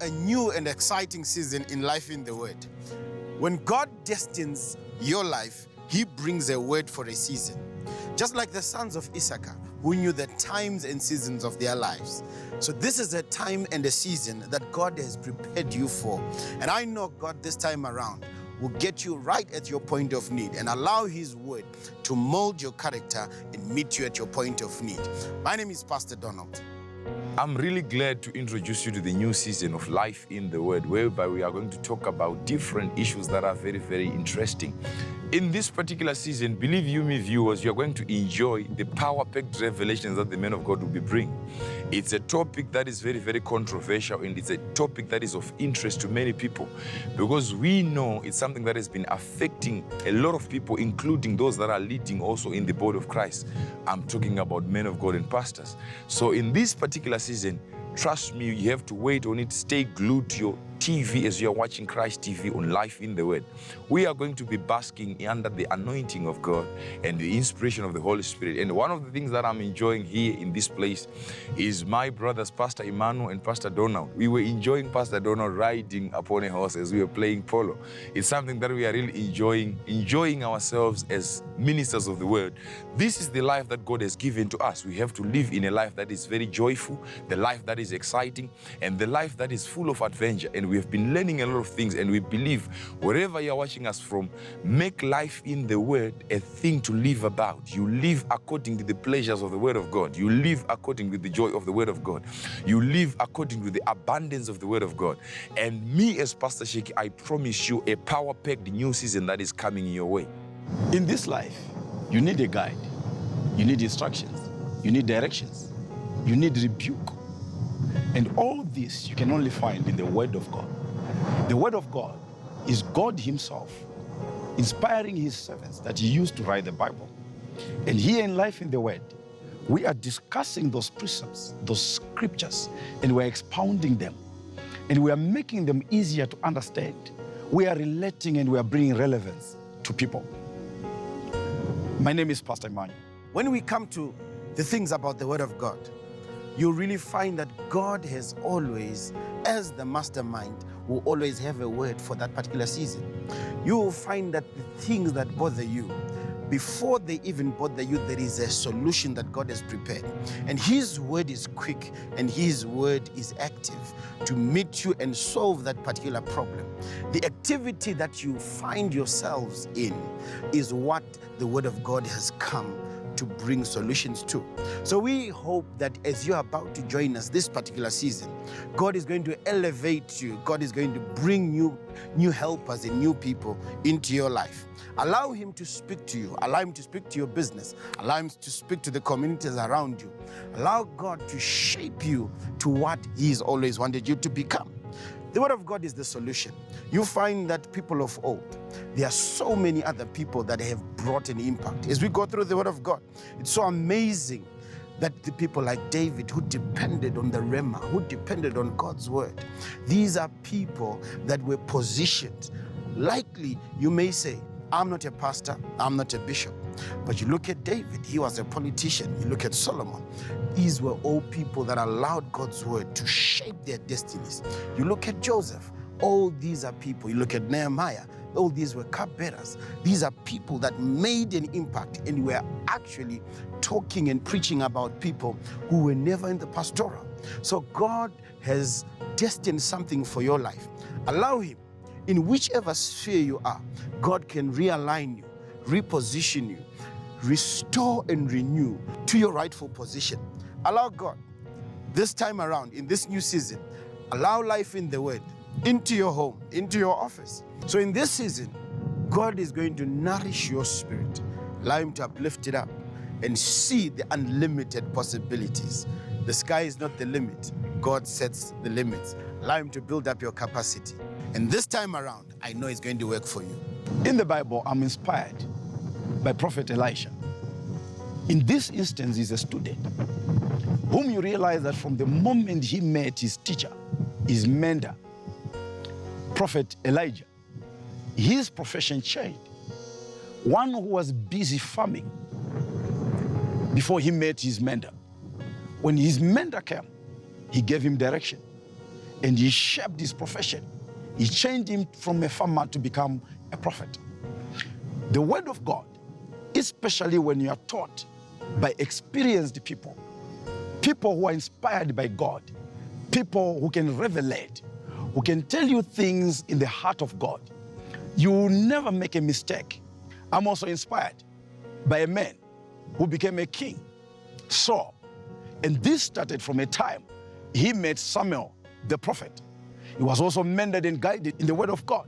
a new and exciting season in Life in the Word. When God destines your life, He brings a word for a season. Just like the sons of Issachar, who knew the times and seasons of their lives. So this is a time and a season that God has prepared you for. And I know God this time around will get you right at your point of need and allow His word to mold your character and meet you at your point of need. My name is Pastor Donald. I'm really glad to introduce you to the new season of Life in the Word, whereby we are going to talk about different issues that are very, very interesting. In this particular season, believe you me, viewers, you're going to enjoy the power-packed revelations that the man of God will be bringing. It's a topic that is very, very controversial, and it's a topic that is of interest to many people because we know it's something that has been affecting a lot of people, including those that are leading also in the body of Christ. I'm talking about men of God and pastors. So in this particular season, trust me, you have to wait on it. Stay glued to your TV as you are watching Christ TV on Life in the Word. We are going to be basking under the anointing of God and the inspiration of the Holy Spirit. And one of the things that I'm enjoying here in this place is my brothers, Pastor Emmanuel and Pastor Donald. We were enjoying Pastor Donald riding upon a horse as we were playing polo. It's something that we are really enjoying ourselves as ministers of the Word. This is the life that God has given to us. We have to live in a life that is very joyful, the life that is exciting, and the life that is full of adventure. And we have been learning a lot of things, and we believe wherever you're watching us from, make life in the Word a thing to live about. You live according to the pleasures of the Word of God. You live according to the joy of the Word of God. You live according to the abundance of the Word of God. And me as Pastor Shacky, I promise you a power-packed new season that is coming your way. In this life, you need a guide. You need instructions. You need directions. You need rebuke. And all this you can only find in the Word of God. The Word of God is God Himself inspiring His servants that He used to write the Bible. And here in Life in the Word, we are discussing those precepts, those scriptures, and we're expounding them. And we are making them easier to understand. We are relating and we are bringing relevance to people. My name is Pastor Emmanuel. When we come to the things about the Word of God, you really find that God has always, as the mastermind, will always have a word for that particular season. You will find that the things that bother you, before they even bother you, there is a solution that God has prepared. And His word is quick and His word is active to meet you and solve that particular problem. The activity that you find yourselves in is what the Word of God has come to bring solutions to. So we hope that as you're about to join us this particular season, God is going to elevate you. God is going to bring new helpers and new people into your life. Allow Him to speak to you. Allow Him to speak to your business. Allow Him to speak to the communities around you. Allow God to shape you to what He's always wanted you to become. The Word of God is the solution. You find that people of old, there are so many other people that have brought an impact. As we go through the Word of God, it's so amazing that the people like David, who depended on the Rhema, who depended on God's Word, these are people that were positioned. Likely, you may say, I'm not a pastor, I'm not a bishop. But you look at David, he was a politician. You look at Solomon, these were all people that allowed God's word to shape their destinies. You look at Joseph, all these are people. You look at Nehemiah, all these were cupbearers. These are people that made an impact and were actually talking and preaching about people who were never in the pastoral. So God has destined something for your life. Allow Him. In whichever sphere you are, God can realign you, reposition you, restore and renew to your rightful position. Allow God, this time around, in this new season, allow Life in the Word into your home, into your office. So in this season, God is going to nourish your spirit. Allow Him to uplift it up and see the unlimited possibilities. The sky is not the limit. God sets the limits. Allow Him to build up your capacity. And this time around, I know it's going to work for you. In the Bible, I'm inspired by Prophet Elisha. In this instance, he's a student whom you realize that from the moment he met his teacher, his mentor, Prophet Elijah, his profession changed. One who was busy farming before he met his mentor. When his mentor came, he gave him direction. and he shaped his profession. He changed him from a farmer to become a prophet. The word of God, especially when you are taught by experienced people, people who are inspired by God, people who can revelate, who can tell you things in the heart of God, you will never make a mistake. I'm also inspired by a man who became a king, Saul. And this started from a time he met Samuel, the prophet. He was also mentored and guided in the word of God.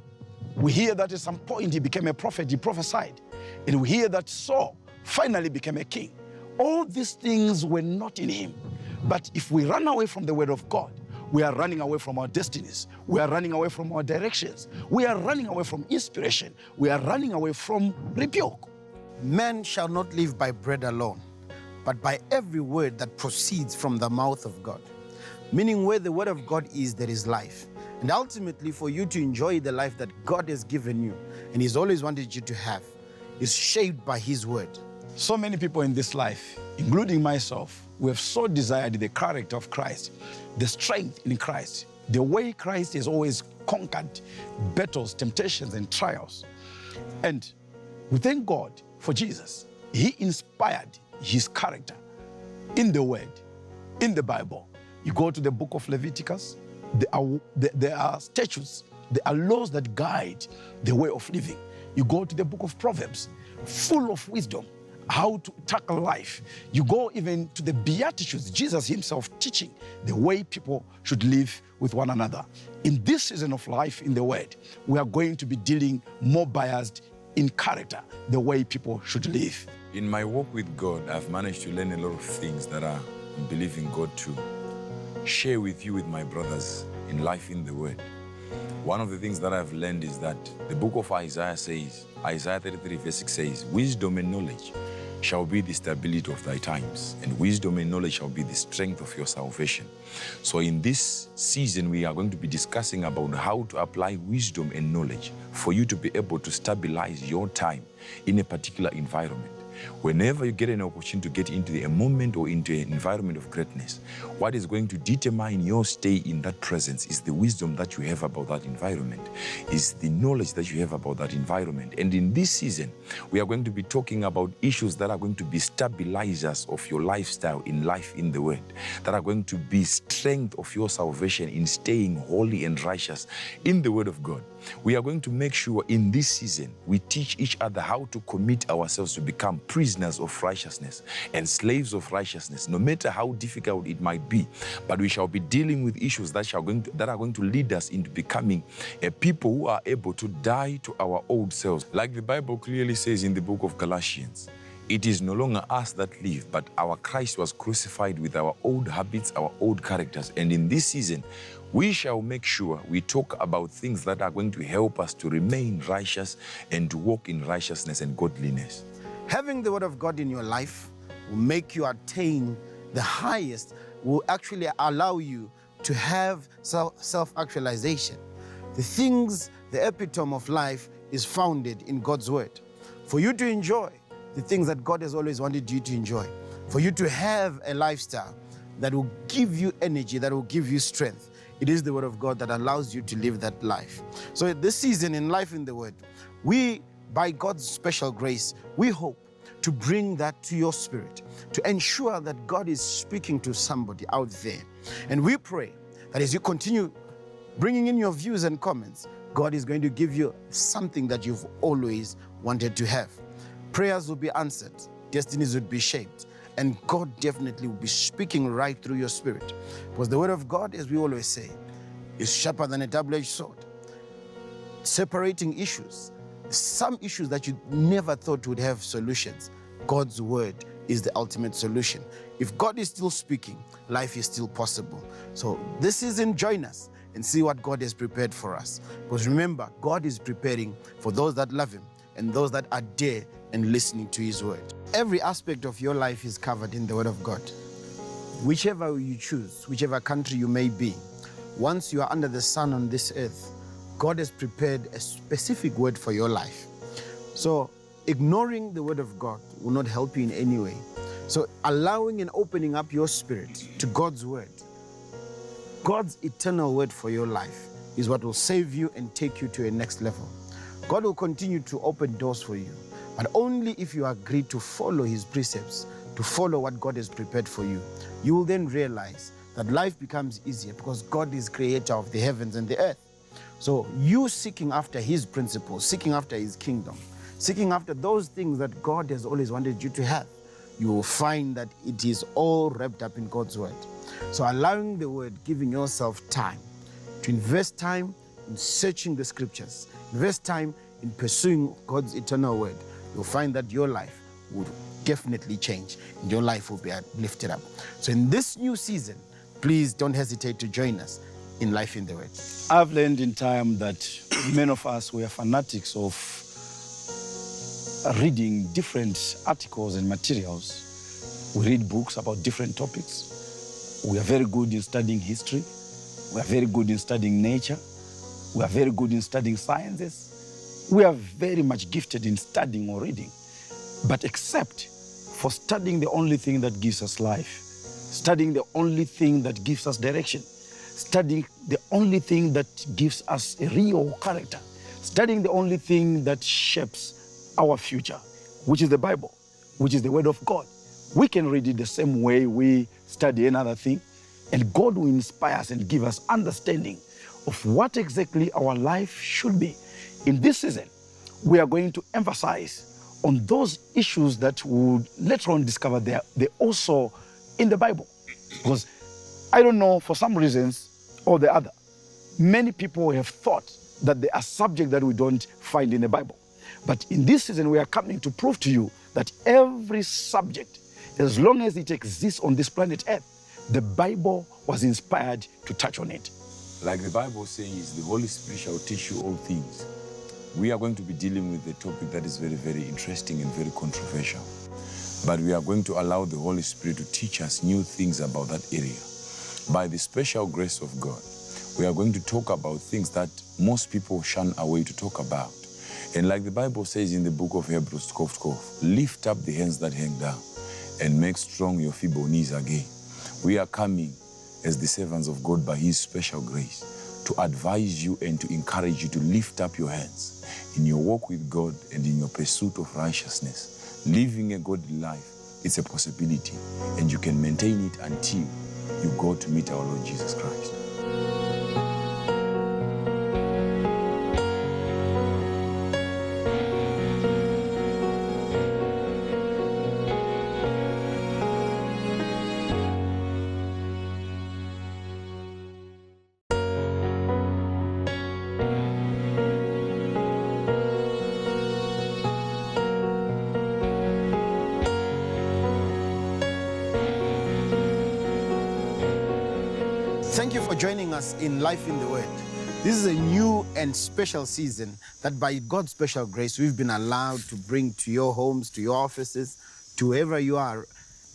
We hear that at some point he became a prophet, he prophesied. And we hear that Saul finally became a king. All these things were not in him. But if we run away from the word of God, we are running away from our destinies. We are running away from our directions. We are running away from inspiration. We are running away from rebuke. Man shall not live by bread alone, but by every word that proceeds from the mouth of God. Meaning where the word of God is, there is life. And ultimately, for you to enjoy the life that God has given you and He's always wanted you to have, is shaped by His word. So many people in this life, including myself, we have so desired the character of Christ, the strength in Christ, the way Christ has always conquered battles, temptations, and trials. And we thank God for Jesus. He inspired His character in the Word, in the Bible. You go to the book of Leviticus, there are statutes, there are laws that guide the way of living. You go to the book of Proverbs, full of wisdom, how to tackle life. You go even to the Beatitudes, Jesus himself teaching the way people should live with one another. In this season of life in the Word, we are going to be dealing more biased in character, the way people should live. In my walk with God, I've managed to learn a lot of things that I believe in God to share with you, with my brothers, in life in the Word. One of the things that I've learned is that the book of Isaiah says, Isaiah 33 verse 6 says, wisdom and knowledge shall be the stability of thy times, and wisdom and knowledge shall be the strength of your salvation. So in this season, we are going to be discussing about how to apply wisdom and knowledge for you to be able to stabilize your time in a particular environment. Whenever you get an opportunity to get into a moment or into an environment of greatness, what is going to determine your stay in that presence is the wisdom that you have about that environment, is the knowledge that you have about that environment. And in this season, we are going to be talking about issues that are going to be stabilizers of your lifestyle in life in the Word, that are going to be strength of your salvation in staying holy and righteous in the Word of God. We are going to make sure in this season, we teach each other how to commit ourselves to become prisoners of righteousness and slaves of righteousness, no matter how difficult it might be. But we shall be dealing with issues that are going to lead us into becoming a people who are able to die to our old selves. Like the Bible clearly says in the book of Galatians, it is no longer us that live, but our Christ was crucified with our old habits, our old characters. And in this season, we shall make sure we talk about things that are going to help us to remain righteous and to walk in righteousness and godliness. Having the word of God in your life will make you attain the highest, will actually allow you to have self-actualization. The things, the epitome of life is founded in God's word. For you to enjoy the things that God has always wanted you to enjoy, for you to have a lifestyle that will give you energy, that will give you strength, it is the word of God that allows you to live that life. So this season in Life in the Word, we, by God's special grace, we hope to bring that to your spirit, to ensure that God is speaking to somebody out there. And we pray that as you continue bringing in your views and comments, God is going to give you something that you've always wanted to have. Prayers will be answered, destinies will be shaped, and God definitely will be speaking right through your spirit. Because the word of God, as we always say, is sharper than a double-edged sword, separating issues. Some issues that you never thought would have solutions. God's word is the ultimate solution. If God is still speaking, life is still possible. So this season, join us and see what God has prepared for us. Because remember, God is preparing for those that love Him and those that are there and listening to His word. Every aspect of your life is covered in the word of God. Whichever you choose, whichever country you may be, once you are under the sun on this earth, God has prepared a specific word for your life. So ignoring the word of God will not help you in any way. So allowing and opening up your spirit to God's word God's eternal word for your life is what will save you and take you to a next level. God will continue to open doors for you, but only if you agree to follow his precepts, to follow what God has prepared for you. You will then realize that life becomes easier because God is creator of the heavens and the earth. So you seeking after his principles, seeking after his kingdom, seeking after those things that God has always wanted you to have, you will find that it is all wrapped up in God's word. So allowing the word, giving yourself time to invest time in searching the scriptures, invest time in pursuing God's eternal word, you'll find that your life will definitely change and your life will be lifted up. So in this new season, please don't hesitate to join us in Life in the Word. I've learned in time that many of us, we are fanatics of reading different articles and materials. We read books about different topics. We are very good in studying history. We are very good in studying nature. We are very good in studying sciences. We are very much gifted in studying or reading. But except for studying the only thing that gives us life, studying the only thing that gives us direction, studying the only thing that gives us a real character, studying the only thing that shapes our future, which is the Bible, which is the Word of God. We can read it the same way we study another thing, and God will inspire us and give us understanding of what exactly our life should be. In this season, we are going to emphasize on those issues that we would later on discover they're also in the Bible. Because I don't know, for some reasons or the other, many people have thought that there are subjects that we don't find in the Bible. But in this season, we are coming to prove to you that every subject, as long as it exists on this planet Earth, the Bible was inspired to touch on it. Like the Bible says, the Holy Spirit shall teach you all things. We are going to be dealing with a topic that is very, very interesting and very controversial. But we are going to allow the Holy Spirit to teach us new things about that area. By the special grace of God, we are going to talk about things that most people shun away to talk about. And like the Bible says in the book of Hebrews 12:12, lift up the hands that hang down and make strong your feeble knees again. We are coming as the servants of God by his special grace to advise you and to encourage you to lift up your hands in your walk with God and in your pursuit of righteousness. Living a godly life, it's a possibility, and you can maintain it until you go to meet our Lord Jesus Christ. Thank you for joining us in Life in the Word. This is a new and special season that by God's special grace, we've been allowed to bring to your homes, to your offices, to wherever you are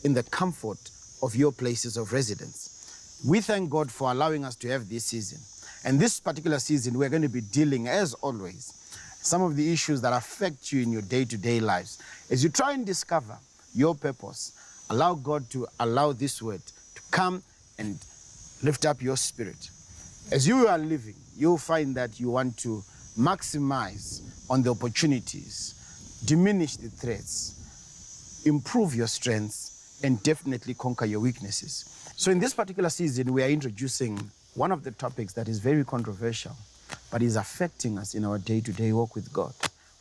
in the comfort of your places of residence. We thank God for allowing us to have this season. And this particular season, we're going to be dealing, as always, some of the issues that affect you in your day-to-day lives. As you try and discover your purpose, allow God to allow this word to come and lift up your spirit. As you are living, you'll find that you want to maximize on the opportunities, diminish the threats, improve your strengths, and definitely conquer your weaknesses. So in this particular season, we are introducing one of the topics that is very controversial, but is affecting us in our day-to-day walk with God.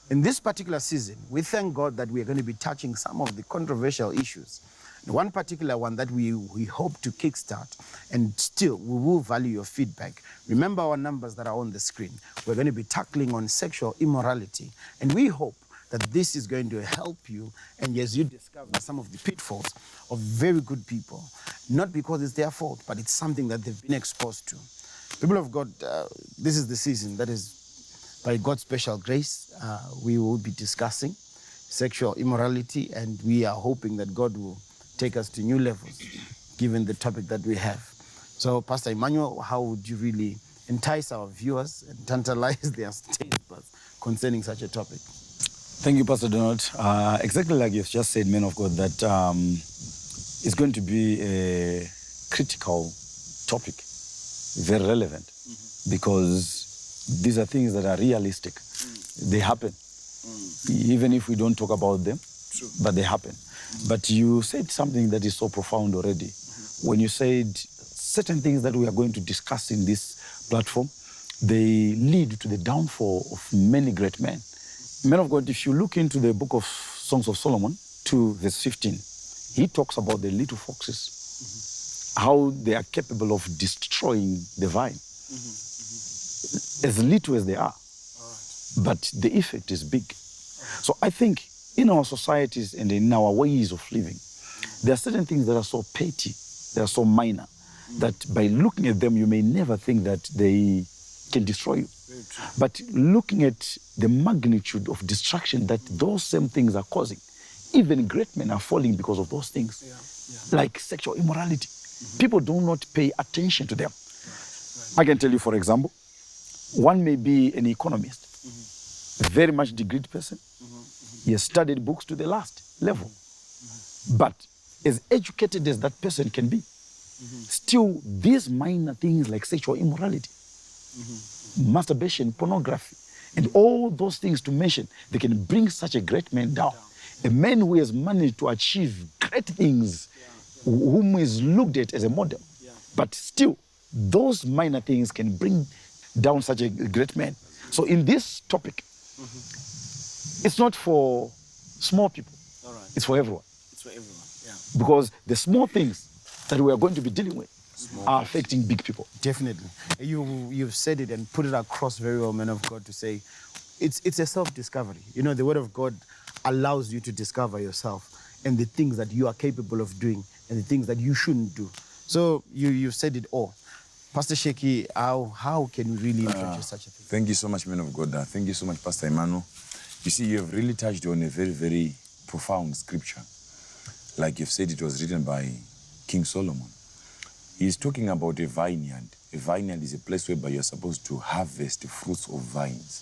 In this particular season, we thank God that we are going to be touching some of the controversial issues. One particular one that we hope to kickstart, and still we will value your feedback. Remember our numbers that are on the screen. We're going to be tackling on sexual immorality, and we hope that this is going to help you, and as you discover some of the pitfalls of very good people, not because it's their fault, but it's something that they've been exposed to. People of God, this is the season that is, by God's special grace, we will be discussing sexual immorality, and we are hoping that God will take us to new levels, given the topic that we have. So, Pastor Emmanuel, how would you really entice our viewers and tantalize their taste buds concerning such a topic? Thank you, Pastor Donald. Exactly like you've just said, man of God, that it's going to be a critical topic. very relevant because these are things that are realistic. They happen. Even if we don't talk about them, but they happen. But you said something that is so profound already. When you said certain things that we are going to discuss in this platform, they lead to the downfall of many great men. Men of God, if you look into the book of Songs of Solomon 2, verse 15, he talks about the little foxes, how they are capable of destroying the vine, as little as they are. But the effect is big. So I think in our societies and in our ways of living, there are certain things that are so petty, they are so minor, that by looking at them, you may never think that they can destroy you. But looking at the magnitude of destruction that those same things are causing, even great men are falling because of those things, like sexual immorality. People do not pay attention to them. I can tell you, for example, one may be an economist, a very much degreed person. He has studied books to the last level. But as educated as that person can be, still these minor things like sexual immorality, masturbation, pornography, and all those things to mention, they can bring such a great man down. A man who has managed to achieve great things, whom is looked at as a model. But still, those minor things can bring down such a great man. So in this topic, it's not for small people. It's for everyone. It's for everyone, Because the small things that we are going to be dealing with are affecting big people. Definitely. You've said it and put it across very well, man of God, to say it's a self-discovery. You know, the Word of God allows you to discover yourself and the things that you are capable of doing and the things that you shouldn't do. So you've said it all. Pastor Shacky, how can we really introduce such a thing? Thank you so much, man of God. Thank you so much, Pastor Emmanuel. You see, you have really touched on a very, very profound scripture. Like you've said, it was written by King Solomon. He's talking about a vineyard. A vineyard is a place whereby you're supposed to harvest the fruits of vines.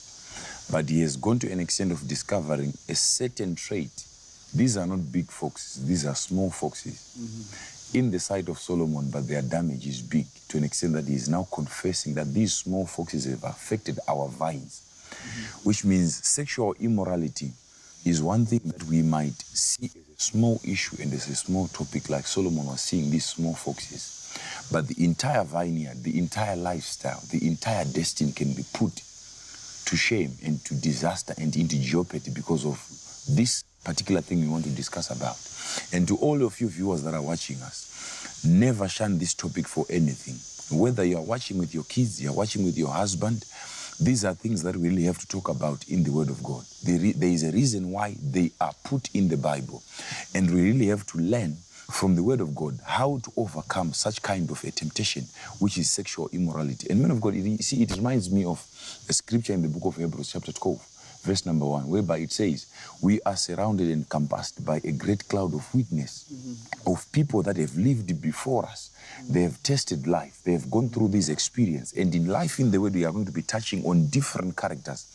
But he has gone to an extent of discovering a certain trait. These are not big foxes, these are small foxes. In the sight of Solomon, but their damage is big to an extent that he is now confessing that these small foxes have affected our vines. Which means sexual immorality is one thing that we might see as a small issue and as a small topic, like Solomon was seeing these small foxes. But the entire vineyard, the entire lifestyle, the entire destiny can be put to shame and to disaster and into jeopardy because of this particular thing we want to discuss about. And to all of you viewers that are watching us, never shun this topic for anything. Whether you're watching with your kids, you're watching with your husband, these are things that we really have to talk about in the Word of God. There is a reason why they are put in the Bible. And we really have to learn from the Word of God how to overcome such kind of a temptation, which is sexual immorality. And man of God, it reminds me of a scripture in the book of Hebrews chapter 12, verse number 1, whereby it says, we are surrounded and compassed by a great cloud of witness, of people that have lived before us. They have tested life. They have gone through this experience. And in life in the Word, we are going to be touching on different characters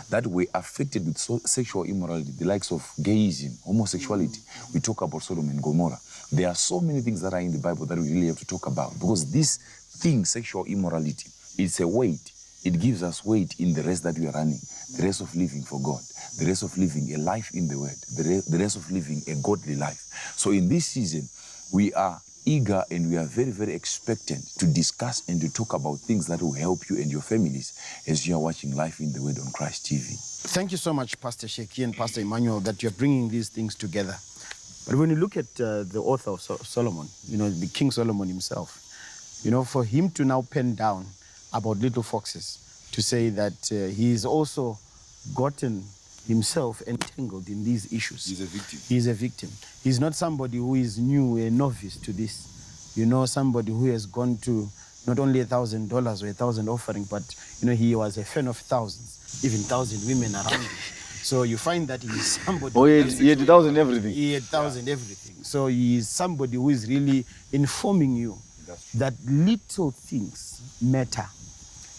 that were affected with sexual immorality, the likes of gayism, homosexuality. We talk about Sodom and Gomorrah. There are so many things that are in the Bible that we really have to talk about, because this thing, sexual immorality, it's a weight. It gives us weight in the race that we are running, the race of living for God, the race of living a life in the Word, the race of living a godly life. So in this season, we are eager and we are very, very expectant to discuss and to talk about things that will help you and your families as you are watching Life in the Word on Christ TV. Thank you so much, Pastor Shacky and Pastor Emmanuel, that you're bringing these things together. But when you look at the author of Solomon, you know, the King Solomon himself, you know, for him to now pen down about little foxes, to say that he's also gotten himself entangled in these issues. He's a victim. He's a victim. He's not somebody who is new, a novice to this. You know, somebody who has gone to not only $1,000 or 1,000 offering, but, you know, he was a fan of thousands, even 1,000 women around him. So you find that he's somebody... Oh, he had 1,000 everything. He had 1,000 everything. So he is somebody who is really informing you that little things matter.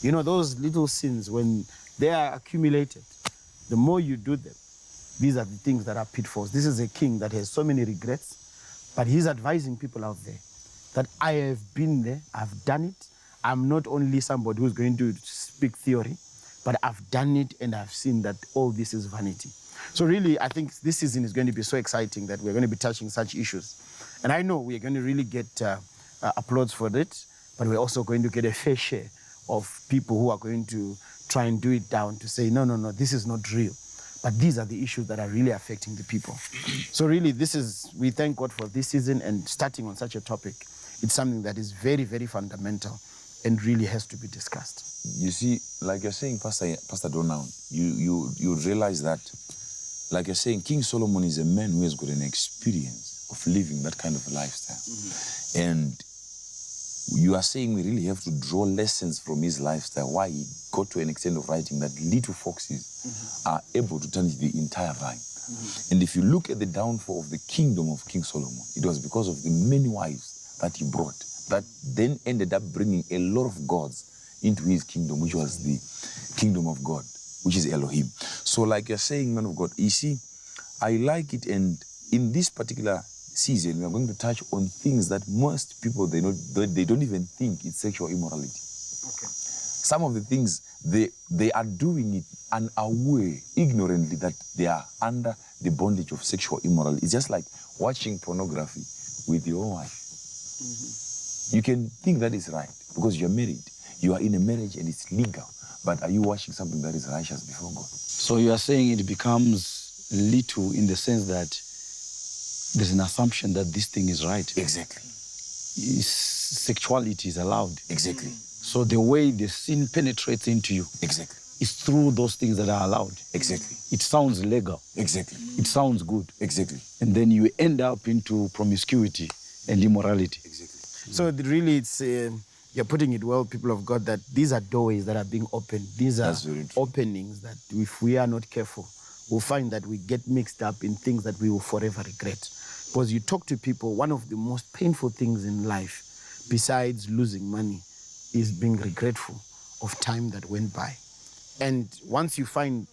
You know, those little sins, when they are accumulated, the more you do them, these are the things that are pitfalls. This is a king that has so many regrets, but he's advising people out there that I have been there, I've done it, I'm not only somebody who's going to speak theory, but I've done it and I've seen that all this is vanity. So really, I think this season is going to be so exciting that we're going to be touching such issues. And I know we're going to really get applause for it, but we're also going to get a fair share of people who are going to try and do it down to say, no, this is not real. But these are the issues that are really affecting the people. So really, we thank God for this season, and starting on such a topic, it's something that is very, very fundamental and really has to be discussed. You see, like you're saying, Pastor Donald, you realize that, like you're saying, King Solomon is a man who has got an experience of living that kind of lifestyle. Mm-hmm. And you are saying we really have to draw lessons from his lifestyle, why he got to an extent of writing that little foxes are able to tarnish the entire vine. Mm-hmm. And if you look at the downfall of the kingdom of King Solomon, it was because of the many wives that he brought that then ended up bringing a lot of gods into his kingdom, which was the kingdom of God, which is Elohim. So like you're saying, man of God, you see, I like it, and in this particular season, we are going to touch on things that most people, they don't even think it's sexual immorality. Okay. Some of the things, they are doing it unaware, ignorantly, that they are under the bondage of sexual immorality. It's just like watching pornography with your wife. Mm-hmm. You can think that is right because you're married. You are in a marriage and it's legal. But are you watching something that is righteous before God? So you are saying it becomes little in the sense that there's an assumption that this thing is right. Exactly. Sexuality is allowed. Exactly. So the way the sin penetrates into you. Exactly. Is through those things that are allowed. Exactly. It sounds legal. Exactly. It sounds good. Exactly. And then you end up into promiscuity and immorality. Exactly. So really, it's you're putting it well, people of God, that these are doorways that are being opened. These are openings that if we are not careful, we'll find that we get mixed up in things that we will forever regret. Because you talk to people, one of the most painful things in life, besides losing money, is being regretful of time that went by. And once you find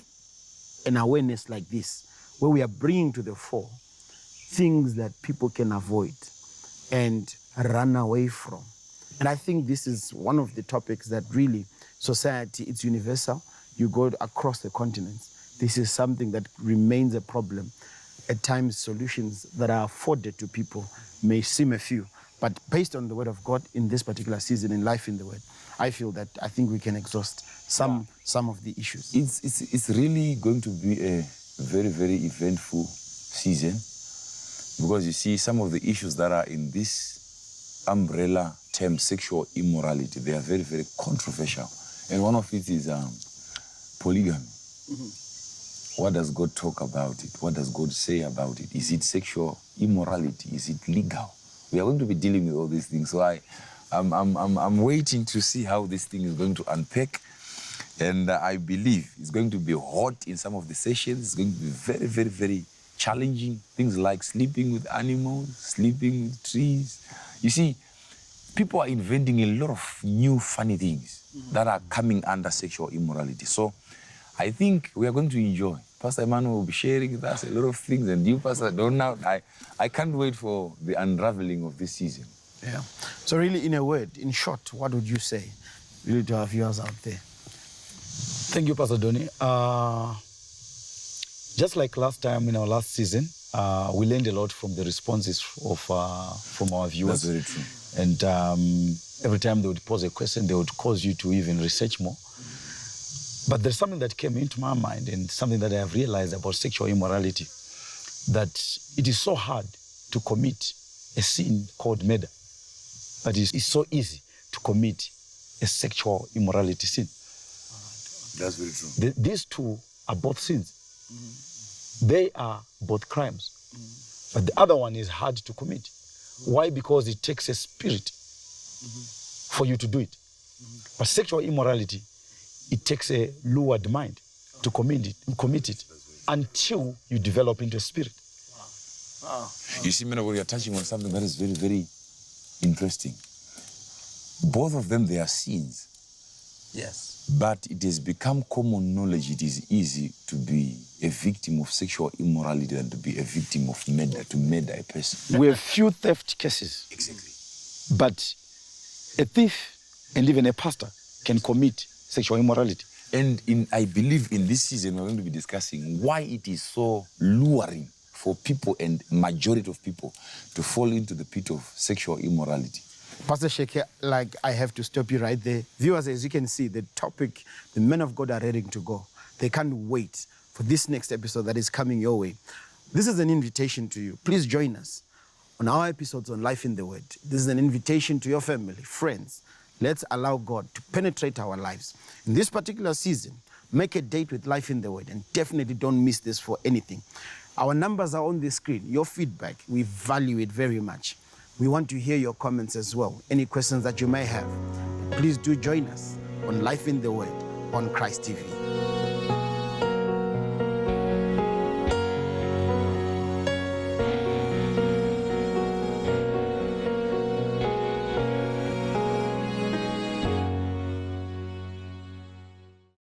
an awareness like this, where we are bringing to the fore things that people can avoid and run away from. And I think this is one of the topics that really, society, it's universal. You go across the continents. This is something that remains a problem. At times, solutions that are afforded to people may seem a few. But based on the word of God in this particular season in Life in the Word, I feel that I think we can exhaust some of the issues. It's really going to be a very, very eventful season, because you see some of the issues that are in this umbrella term sexual immorality, they are very, very controversial. And one of it is polygamy. Mm-hmm. What does God talk about it? What does God say about it? Is it sexual immorality? Is it legal? We are going to be dealing with all these things. So I'm waiting to see how this thing is going to unpack. And I believe it's going to be hot in some of the sessions. It's going to be very, very, very challenging. Things like sleeping with animals, sleeping with trees. You see, people are inventing a lot of new funny things that are coming under sexual immorality. So I think we are going to enjoy. Pastor Emmanuel will be sharing with us a lot of things, and you, Pastor Donald, I can't wait for the unraveling of this season. Yeah. So really, in a word, in short, what would you say, really, to our viewers out there? Thank you, Pastor Donny. Just like last time in our last season, we learned a lot from the responses from our viewers. That's very true. And every time they would pose a question, they would cause you to even research more. But there's something that came into my mind, and something that I have realized about sexual immorality, that it is so hard to commit a sin called murder, but it's so easy to commit a sexual immorality sin. That's very true. These two are both sins. Mm-hmm. They are both crimes. Mm-hmm. But the other one is hard to commit. Mm-hmm. Why? Because it takes a spirit for you to do it. Mm-hmm. But sexual immorality, it takes a lured mind to commit it until you develop into a spirit. Wow. You see, we are touching on something that is very, very interesting. Both of them, they are sins. Yes. But it has become common knowledge it is easy to be a victim of sexual immorality than to be a victim of murder, to murder a person. We have few theft cases. Exactly. But a thief And even a pastor can commit sexual immorality. And I believe in this season, we're going to be discussing why it is so luring for people and majority of people to fall into the pit of sexual immorality. Pastor Shacky, like, I have to stop you right there. Viewers, as you can see, the topic, the men of God are ready to go. They can't wait for this next episode that is coming your way. This is an invitation to you. Please join us on our episodes on Life in the Word. This is an invitation to your family, friends. Let's allow God to penetrate our lives. In this particular season, make a date with Life in the Word, and definitely don't miss this for anything. Our numbers are on the screen. Your feedback, we value it very much. We want to hear your comments as well. Any questions that you may have, please do join us on Life in the Word on Christ TV.